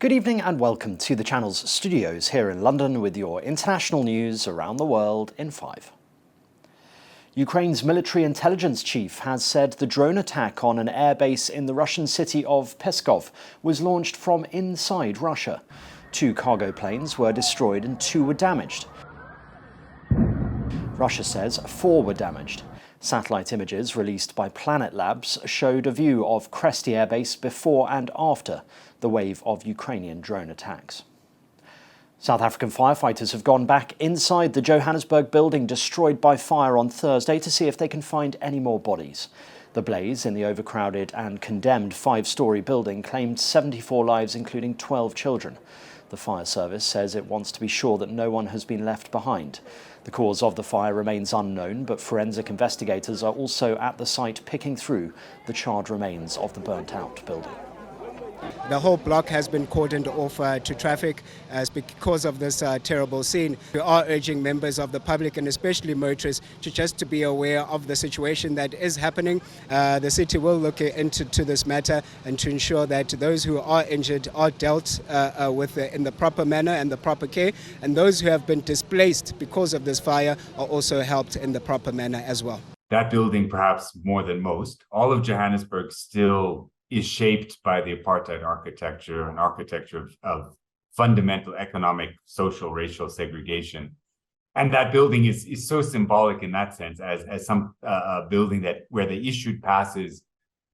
Good evening and welcome to the channel's studios here in London with your international news around the world in 5. Ukraine's military intelligence chief has said the drone attack on an airbase in the Russian city of Pskov was launched from inside Russia. 2 cargo planes were destroyed and 2 were damaged. Russia says 4 were damaged. Satellite images released by Planet Labs showed a view of Kresty Airbase before and after the wave of Ukrainian drone attacks. South African firefighters have gone back inside the Johannesburg building destroyed by fire on Thursday to see if they can find any more bodies. The blaze in the overcrowded and condemned 5-story building claimed 74 lives, including 12 children. The fire service says it wants to be sure that no one has been left behind. The cause of the fire remains unknown, but forensic investigators are also at the site picking through the charred remains of the burnt-out building. The whole block has been cordoned off to traffic because of this terrible scene. We are urging members of the public and especially motorists to be aware of the situation that is happening. The city will look into this matter and to ensure that those who are injured are dealt with in the proper manner and the proper care, and those who have been displaced because of this fire are also helped in the proper manner as well. That building, perhaps more than most, all of Johannesburg still is shaped by the apartheid architecture, an architecture of fundamental economic, social, racial segregation. And that building is so symbolic in that sense as some building where they issued passes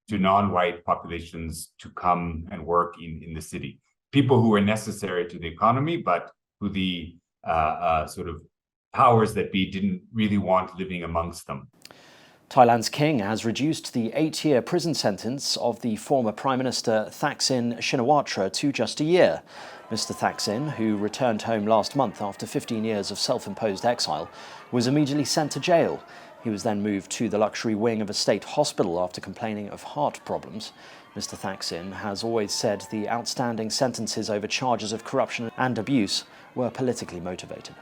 to non-white populations to come and work in the city. People who were necessary to the economy, but who the sort of powers that be didn't really want living amongst them. Thailand's king has reduced the 8-year prison sentence of the former Prime Minister Thaksin Shinawatra to just a year. Mr. Thaksin, who returned home last month after 15 years of self-imposed exile, was immediately sent to jail. He was then moved to the luxury wing of a state hospital after complaining of heart problems. Mr. Thaksin has always said the outstanding sentences over charges of corruption and abuse were politically motivated.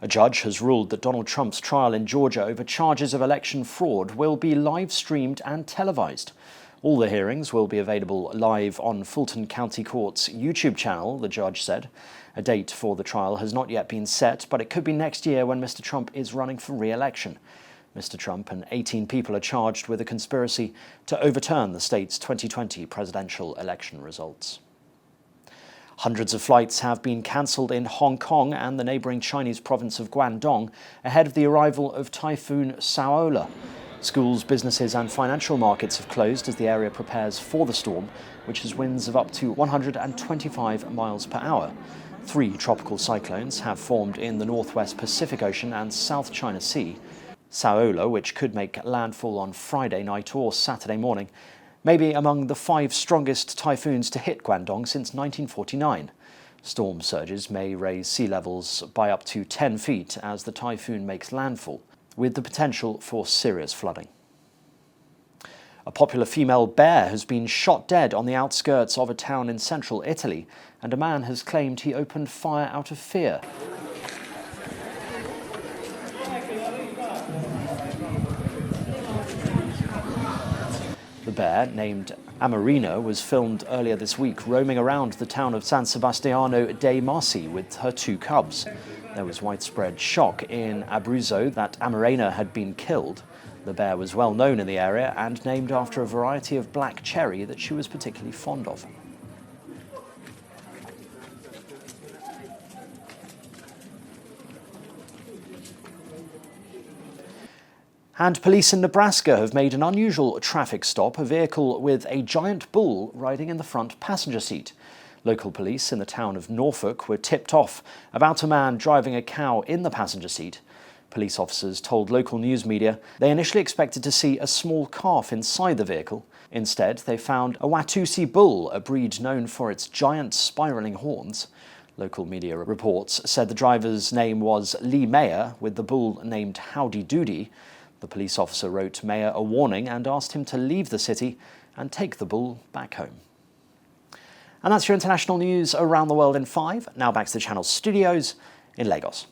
A judge has ruled that Donald Trump's trial in Georgia over charges of election fraud will be live-streamed and televised. All the hearings will be available live on Fulton County Court's YouTube channel, the judge said. A date for the trial has not yet been set, but it could be next year when Mr. Trump is running for re-election. Mr. Trump and 18 people are charged with a conspiracy to overturn the state's 2020 presidential election results. Hundreds of flights have been cancelled in Hong Kong and the neighbouring Chinese province of Guangdong ahead of the arrival of Typhoon Saola. Schools, businesses and financial markets have closed as the area prepares for the storm, which has winds of up to 125 miles per hour. 3 tropical cyclones have formed in the northwest Pacific Ocean and South China Sea. Saola, which could make landfall on Friday night or Saturday morning, may be among the 5 strongest typhoons to hit Guangdong since 1949. Storm surges may raise sea levels by up to 10 feet as the typhoon makes landfall, with the potential for serious flooding. A popular female bear has been shot dead on the outskirts of a town in central Italy, and a man has claimed he opened fire out of fear. The bear, named Amarina, was filmed earlier this week roaming around the town of San Sebastiano dei Marsi with her 2 cubs. There was widespread shock in Abruzzo that Amarina had been killed. The bear was well known in the area and named after a variety of black cherry that she was particularly fond of. And police in Nebraska have made an unusual traffic stop, a vehicle with a giant bull riding in the front passenger seat. Local police in the town of Norfolk were tipped off about a man driving a cow in the passenger seat. Police officers told local news media they initially expected to see a small calf inside the vehicle. Instead, they found a Watusi bull, a breed known for its giant spiralling horns. Local media reports said the driver's name was Lee Mayer, with the bull named Howdy Doody. The police officer wrote Mayer a warning and asked him to leave the city and take the bull back home. And that's your international news around the world in 5. Now back to the channel's studios in Lagos.